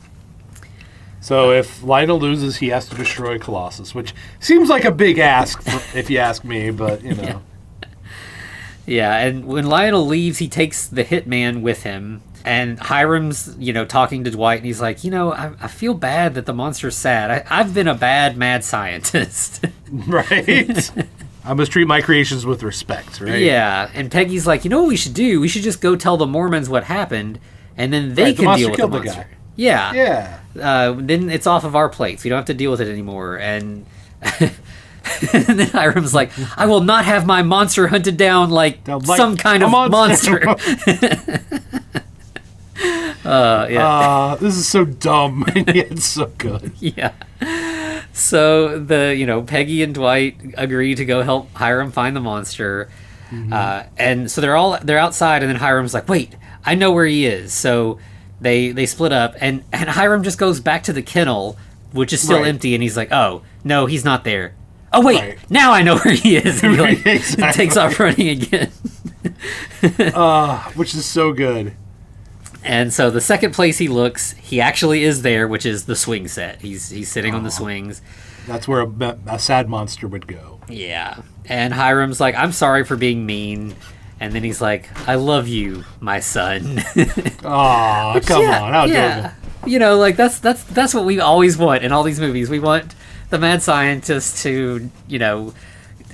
So if Lionel loses, he has to destroy Colossus, which seems like a big ask, if you ask me, but, Yeah, and when Lionel leaves, he takes the hitman with him. And Hiram's, talking to Dwight, and he's like, I feel bad that the monster's sad. I've been a bad mad scientist. Right. I must treat my creations with respect, right? Yeah, and Peggy's like, what we should do? We should just go tell the Mormons what happened, and then they can deal with the monster. Guy. Yeah. Then it's off of our plates. We don't have to deal with it anymore. And... and then Hiram's like, I will not have my monster hunted down like some kind of monster. This is so dumb, and yet it's so good. Yeah. So Peggy and Dwight agree to go help Hiram find the monster. And so they're outside, and then Hiram's like, wait, I know where he is. So they split up, and Hiram just goes back to the kennel, which is still empty, and he's like, oh, no, he's not there. Oh, wait, now I know where he is. And he takes off running again. Which is so good. And so the second place he looks, he actually is there, which is the swing set. He's sitting on the swings. That's where a sad monster would go. Yeah. And Hiram's like, I'm sorry for being mean. And then he's like, I love you, my son. Aw, come on. How adorable. That's what we always want in all these movies. We want the mad scientist to,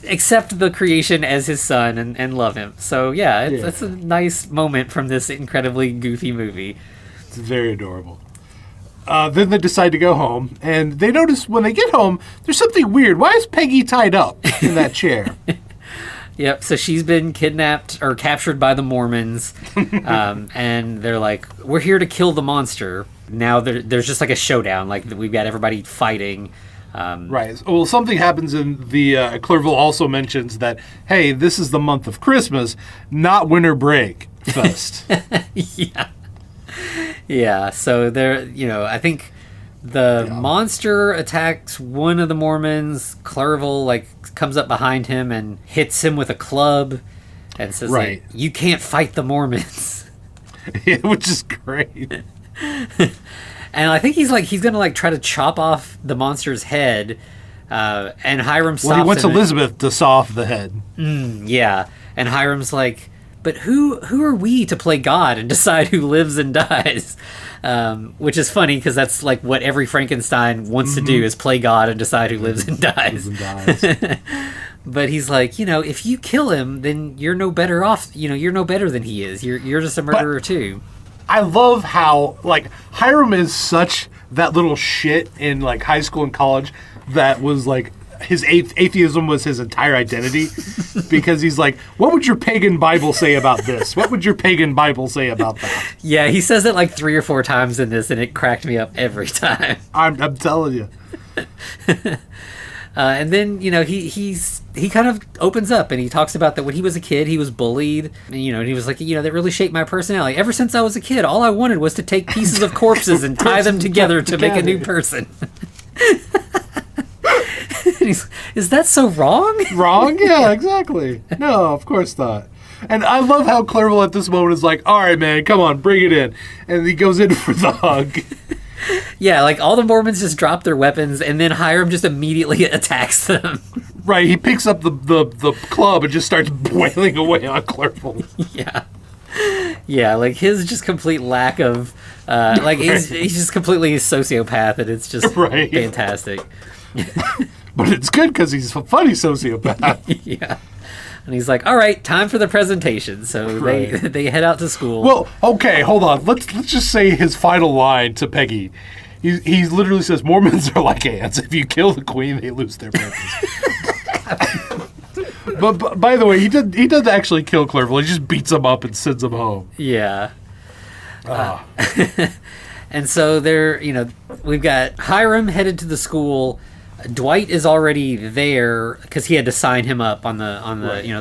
accept the creation as his son and love him. So, it's a nice moment from this incredibly goofy movie. It's very adorable. Then they decide to go home, and they notice when they get home, there's something weird. Why is Peggy tied up in that chair? Yep, so she's been kidnapped or captured by the Mormons, and they're like, we're here to kill the monster. Now there's just like a showdown, like we've got everybody fighting. Right. Well, something happens in the Clerville also mentions that, hey, this is the month of Christmas, not winter break fest. Yeah. So I think the monster attacks one of the Mormons. Clerville comes up behind him and hits him with a club. and says, Right. like, you can't fight the Mormons. Yeah, which is great. And I think he's going to, like, try to chop off the monster's head, and Hiram stops him. Well, he wants Elizabeth to saw off the head. Yeah, and Hiram's like, but who are we to play God and decide who lives and dies? Which is funny because that's like what every Frankenstein wants to do, is play God and decide who lives and dies. But he's like, if you kill him, then you're no better off. You're no better than he is. You're just a murderer too. I love how, like, Hiram is such that little shit in, like, high school and college that was, like, his atheism was his entire identity, because he's like, what would your pagan Bible say about this? What would your pagan Bible say about that? Yeah, he says it like 3 or 4 times in this, and it cracked me up every time. I'm telling you. And then, he kind of opens up and he talks about that when he was a kid, he was bullied. And, and he was like, that really shaped my personality. Ever since I was a kid, all I wanted was to take pieces of corpses and tie them together to make a new person. Is that so wrong? Wrong? Yeah, exactly. No, of course not. And I love how Clerval at this moment is like, all right, man, come on, bring it in. And he goes in for the hug. Yeah, like all the Mormons just drop their weapons, and then Hiram just immediately attacks them. Right, he picks up the club and just starts wailing away on Clerval. Yeah. Yeah, like his just complete lack of, he's just completely a sociopath, and it's just fantastic. But it's good because he's a funny sociopath. Yeah. And he's like, all right, time for the presentation. So they head out to school. Well, okay, hold on. Let's just say his final line to Peggy. He literally says, Mormons are like ants. If you kill the queen, they lose their purpose. but by the way, he doesn't actually kill Clerval. He just beats him up and sends him home. Yeah. And so we've got Hiram headed to the school. Dwight is already there because he had to sign him up on the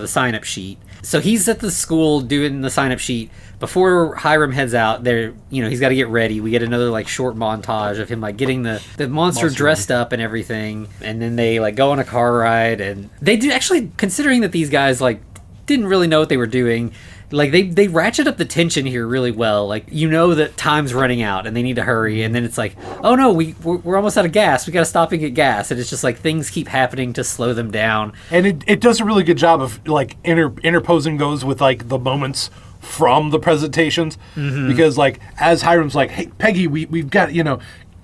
the sign-up sheet. So he's at the school doing the sign-up sheet. Before Hiram heads out, he's got to get ready. We get another like short montage of him like getting the monster dressed up and everything, and then they like go on a car ride, and they do actually, considering that these guys like didn't really know what they were doing. Like, they ratchet up the tension here really well. Like, that time's running out and they need to hurry. And then it's like, oh, no, we're almost out of gas. We got to stop and get gas. And it's just like things keep happening to slow them down. And it does a really good job of, like, interposing those with, like, the moments from the presentations. Mm-hmm. Because, like, as Hiram's like, hey, Peggy, we've got,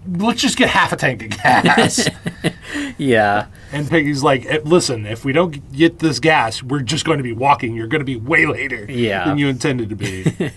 let's just get half a tank of gas. Yeah. And Peggy's like, listen, if we don't get this gas, we're just going to be walking. You're going to be way later than you intended to be.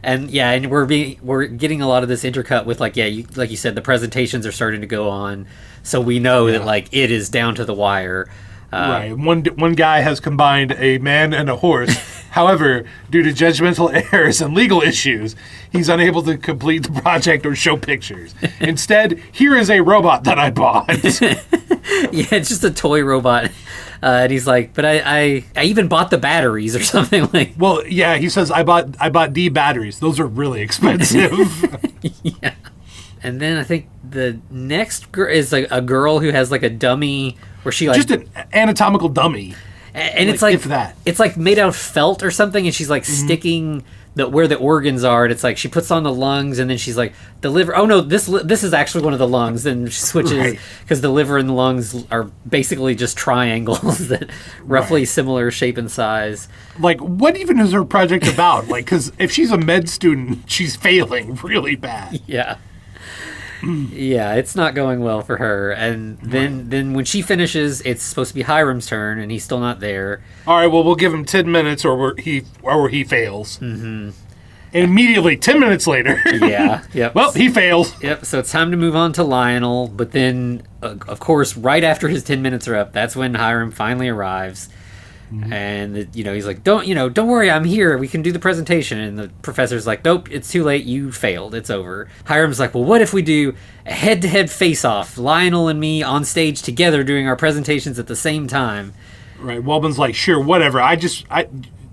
And we're getting a lot of this intercut with like you said, the presentations are starting to go on, so we know that like it is down to the wire. Right. One guy has combined a man and a horse. However, due to judgmental errors and legal issues, he's unable to complete the project or show pictures. Instead, here is a robot that I bought. Yeah, it's just a toy robot. And he's like, but I even bought the batteries or something like. Well, yeah, he says I bought D batteries. Those are really expensive. Yeah. And then I think the next girl is like a girl who has like a dummy where she like just an anatomical dummy. And it's like if that. It's like made out of felt or something, and she's like sticking where the organs are, and it's like she puts on the lungs, and then she's like the liver. Oh no, this is actually one of the lungs. Then she switches because the liver and the lungs are basically just triangles that roughly similar shape and size. Like, what even is her project about? Like, because if she's a med student, she's failing really bad. Yeah. Yeah, it's not going well for her. And then when she finishes, it's supposed to be Hiram's turn, and he's still not there. All right, well, we'll give him 10 minutes or he fails. Mm-hmm. And immediately, 10 minutes later. Yeah, yep. Well, he fails. Yep, so it's time to move on to Lionel. But then, of course, right after his 10 minutes are up, that's when Hiram finally arrives. Mm-hmm. And he's like, don't worry, I'm here, we can do the presentation. And the professor's like, nope, it's too late, you failed, it's over. Hiram's like, well, what if we do a head-to-head face-off, Lionel and me on stage together doing our presentations at the same time? Right. Waldman's like, sure, whatever,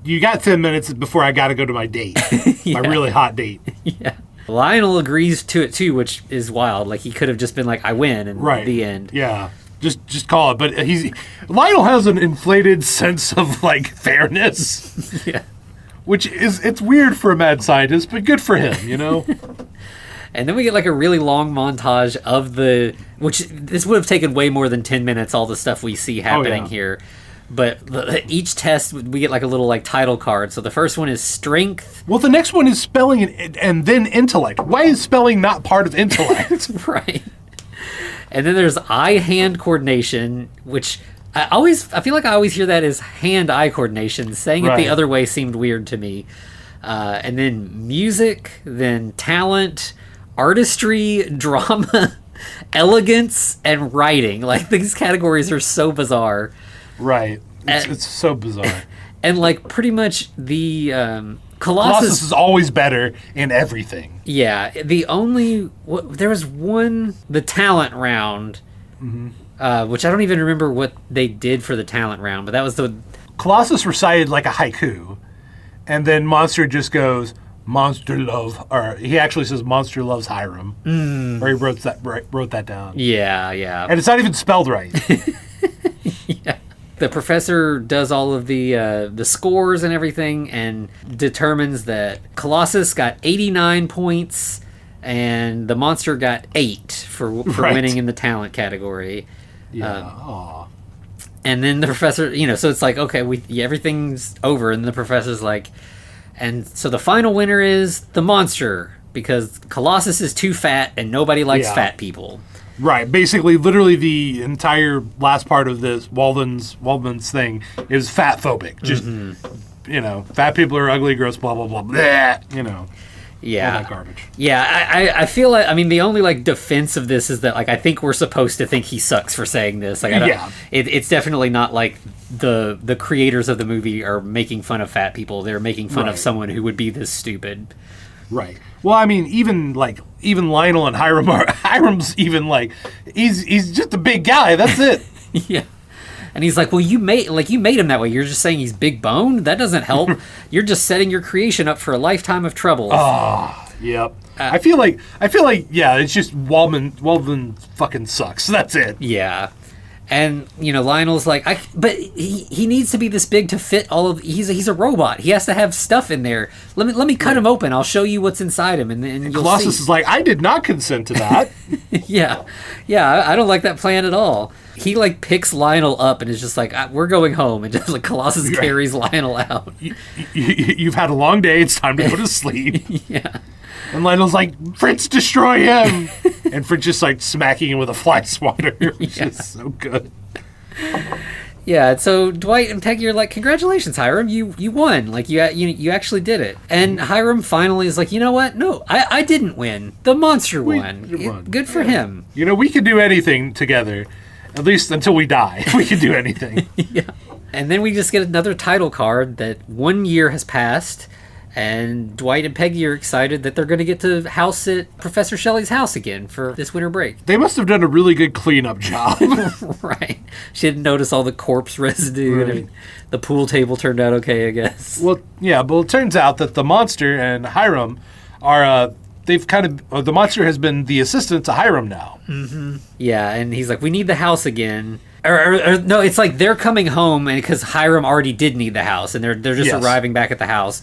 you got 10 minutes before I gotta go to my date. My really hot date. Yeah. Lionel agrees to it too, which is wild. Like, he could have just been like, I win, and the end. Yeah. Just call it. But Lionel has an inflated sense of like fairness. Yeah. Which it's weird for a mad scientist, but good for him, you know? And then we get like a really long montage of which this would have taken way more than 10 minutes, all the stuff we see happening here. But each test, we get like a little like title card. So the first one is strength. Well, the next one is spelling and then intellect. Why is spelling not part of intellect? Right. And then there's eye-hand coordination, which I feel like I always hear that as hand-eye coordination. Saying it the other way seemed weird to me. And then music, then talent, artistry, drama, elegance, and writing. Like, these categories are so bizarre. Right. It's so bizarre. And, like, pretty much the Colossus is always better in everything. Yeah. There was the talent round, which I don't even remember what they did for the talent round, but that was the... Colossus recited like a haiku, and then Monster just goes, Monster love, or he actually says Monster loves Hiram, or he wrote that down. Yeah, yeah. And it's not even spelled right. Yeah. The professor does all of the scores and everything and determines that Colossus got 89 points and the monster got 8 for winning in the talent category. Yeah. And then the professor, so it's like, okay, everything's over, and the professor's like, and so the final winner is the monster, because Colossus is too fat and nobody likes fat people. Right. Basically, literally the entire last part of this Waldman's thing is fat phobic. Just, fat people are ugly, gross, blah, blah, blah, blah, Yeah. all that garbage. Yeah, I feel like, the only, like, defense of this is that, like, I think we're supposed to think he sucks for saying this. Like, it's definitely not like the creators of the movie are making fun of fat people. They're making fun of someone who would be this stupid. Right. Well, even Lionel and Hiram's even like he's just a big guy. That's it. Yeah. And he's like, well, you made him that way. You're just saying he's big boned. That doesn't help. You're just setting your creation up for a lifetime of trouble. Oh, yep. I feel like it's just Waldman fucking sucks. That's it. Yeah. And, Lionel's like, but he needs to be this big to fit all of... He's a robot. He has to have stuff in there. Let me cut him open. I'll show you what's inside him, and you'll Colossus see. is like, I did not consent to that. Yeah. I don't like that plan at all. He, like, picks Lionel up and is just like, we're going home. And just, like, Colossus carries Lionel out. You've had a long day. It's time to go to sleep. Yeah. And Lionel's like, Fritz, destroy him! And Fritz just like smacking him with a fly swatter, which is so good. Yeah, and so Dwight and Peggy are like, congratulations, Hiram, you won. Like, you actually did it. And Hiram finally is like, you know what? No, I didn't win. The monster won. Good for him. We can do anything together, at least until we die. We can do anything. Yeah. And then we just get another title card that 1 year has passed. And Dwight and Peggy are excited that they're going to get to house at Professor Shelley's house again for this winter break. They must have done a really good cleanup job. Right. She didn't notice all the corpse residue. Right. And the pool table turned out okay, I guess. Well, yeah, but it turns out that the monster and Hiram are... the monster has been the assistant to Hiram now. Mm-hmm. Yeah, and he's like, we need the house again. Or no, it's like they're coming home and because Hiram already did need the house, and they're just arriving back at the house.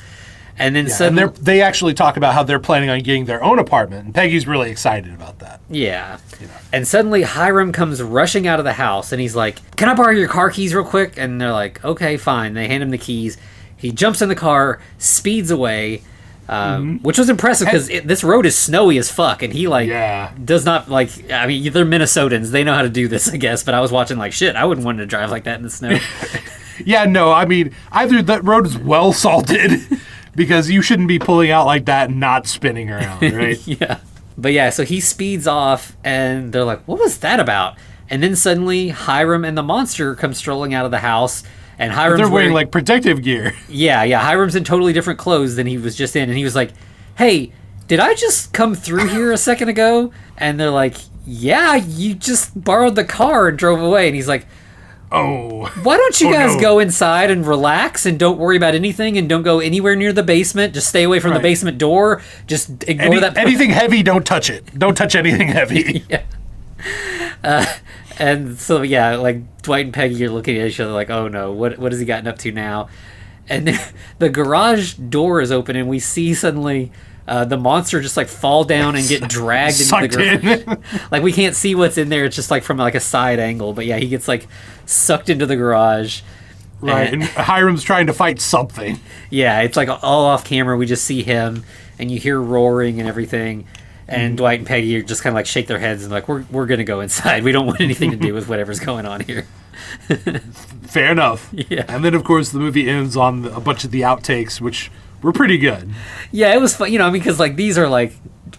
And then suddenly... And they actually talk about how they're planning on getting their own apartment, and Peggy's really excited about that. Yeah. And suddenly Hiram comes rushing out of the house, and he's like, can I borrow your car keys real quick? And they're like, okay, fine. They hand him the keys. He jumps in the car, speeds away, which was impressive because this road is snowy as fuck, and he, does not, they're Minnesotans. They know how to do this, I guess, but I was watching like, shit, I wouldn't want to drive like that in the snow. Yeah, no, either that road is well salted... Because you shouldn't be pulling out like that and not spinning around, right? Yeah. But yeah, so he speeds off, and they're like, what was that about? And then suddenly, Hiram and the monster come strolling out of the house, and Hiram's wearing like protective gear. Yeah, Hiram's in totally different clothes than he was just in, and he was like, hey, did I just come through here a second ago? And they're like, yeah, you just borrowed the car and drove away. And he's like, oh. Why don't you guys go inside and relax and don't worry about anything and don't go anywhere near the basement? Just stay away from the basement door. Just ignore that. Anything heavy, don't touch it. Don't touch anything heavy. Yeah. And so, yeah, like, Dwight and Peggy are looking at each other like, oh no, what has he gotten up to now? And then the garage door is open, and we see suddenly the monster just, like, fall down and get dragged into the garage. Like, we can't see what's in there. It's just, like, from, like, a side angle. But, yeah, he gets, like, sucked into the garage. Right, and Hiram's trying to fight something. Yeah, it's, like, all off camera. We just see him, and you hear roaring and everything. And Dwight and Peggy are just kind of, like, shake their heads and, like, we're going to go inside. We don't want anything to do with whatever's going on here. Fair enough. Yeah. And then, of course, the movie ends on a bunch of the outtakes, which were pretty good. Yeah, it was fun, because, like, these are, like,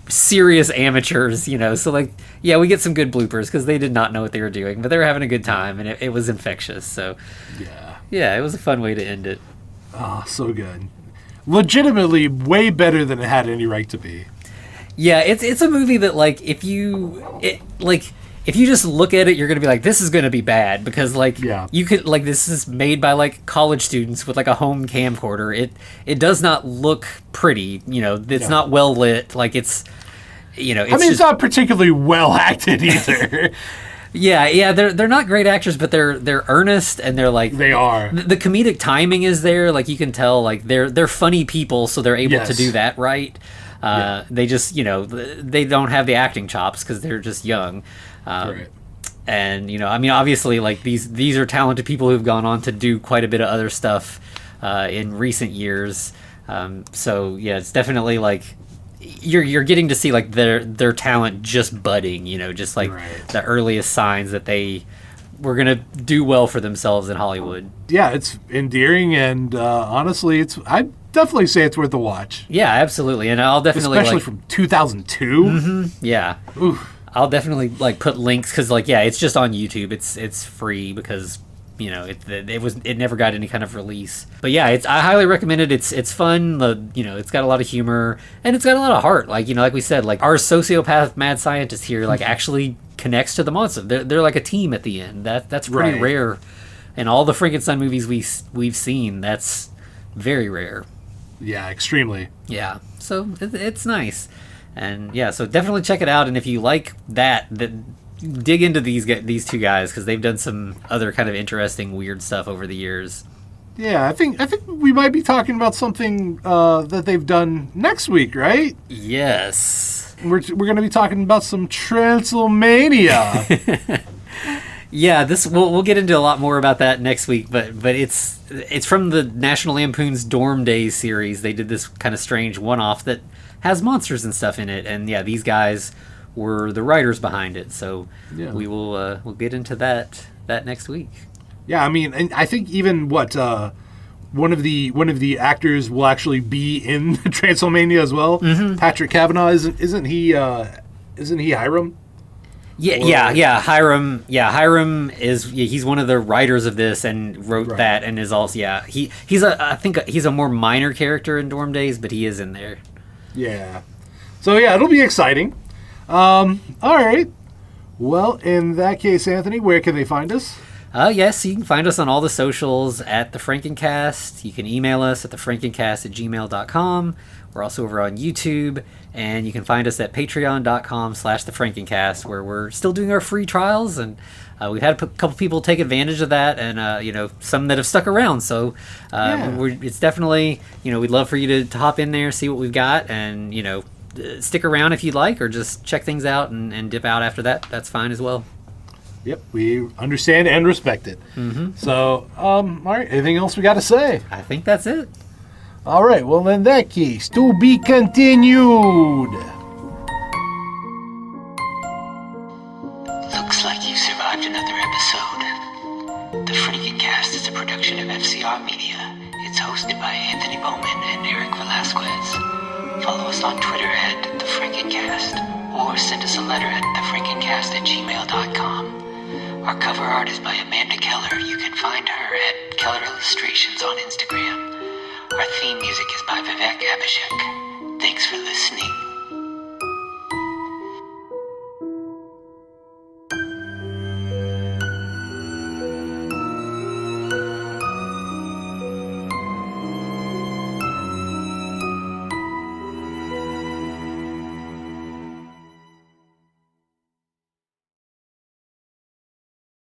serious amateurs, so, like, yeah, we get some good bloopers because they did not know what they were doing, but they were having a good time, and it was infectious, so yeah, it was a fun way to end it. Oh, so good. Legitimately way better than it had any right to be. Yeah, it's a movie that, like, if you just look at it, you're going to be like, this is going to be bad, because, like, you could, like, this is made by, like, college students with, like, a home camcorder. It does not look pretty, it's not well lit, like, it's, it's not particularly well acted either. Yeah, they're not great actors, but they're earnest, and they're, like, they are. The comedic timing is there, like, you can tell, like, they're funny people, so they're able to do that right. They just, they don't have the acting chops because they're just young. Right. And, obviously, like, these are talented people who've gone on to do quite a bit of other stuff in recent years. So, yeah, it's definitely, like, you're getting to see, like, their talent just budding, just, like, the earliest signs that they were going to do well for themselves in Hollywood. Yeah, it's endearing, and honestly, I'd definitely say it's worth a watch. Yeah, absolutely. And I'll definitely, especially from 2002. Mm-hmm, yeah. Oof. I'll definitely, like, put links because, like, yeah, it's just on YouTube. It's free because it never got any kind of release. But yeah, I highly recommend it. It's fun. It's got a lot of humor and it's got a lot of heart. Like, like we said, like, our sociopath mad scientist here, like, actually connects to the monster. They're like a team at the end. That's pretty rare. In all the Frankenstein movies we've seen, that's very rare. Yeah, extremely. Yeah, so it's nice. And yeah, so definitely check it out. And if you like that dig into these two guys because they've done some other kind of interesting, weird stuff over the years. Yeah, I think we might be talking about something that they've done next week, right? Yes. We're going to be talking about some Transylmania. Yeah, we'll get into a lot more about that next week, but it's from the National Lampoon's Dorm Days series. They did this kind of strange one-off that has monsters and stuff in it, and yeah, these guys were the writers behind it. So we'll get into that next week. Yeah, I mean, and I think even one of the actors will actually be in Transylmania as well. Mm-hmm. Patrick Cavanaugh isn't he Hiram? Yeah, Hiram. Yeah, Hiram he's one of the writers of this and wrote that, and is also I think he's a more minor character in Dorm Days, but he is in there. Yeah. So yeah, it'll be exciting. All right. Well, in that case, Anthony, where can they find us? Yes, you can find us on all the socials at The Frankencast. You can email us at thefrankencast@gmail.com. We're also over on YouTube, and you can find us at patreon.com/thefrankencast, where we're still doing our free trials, and we've had a couple people take advantage of that, and some that have stuck around. So it's definitely, we'd love for you to hop in there, see what we've got, and stick around if you'd like, or just check things out and dip out after that. That's fine as well. Yep, we understand and respect it. Mm-hmm. So, all right, anything else we got to say? I think that's it. All right, well, in that case, to be continued. Looks like you survived another episode. The Frankencast is a production of FCR Media. It's hosted by Anthony Bowman and Eric Velasquez. Follow us on Twitter at The Frankencast, or send us a letter at thefrankencast@gmail.com. Our cover art is by Amanda Keller. You can find her at Keller Illustrations on Instagram. Our theme music is by Vivek Abhishek. Thanks for listening.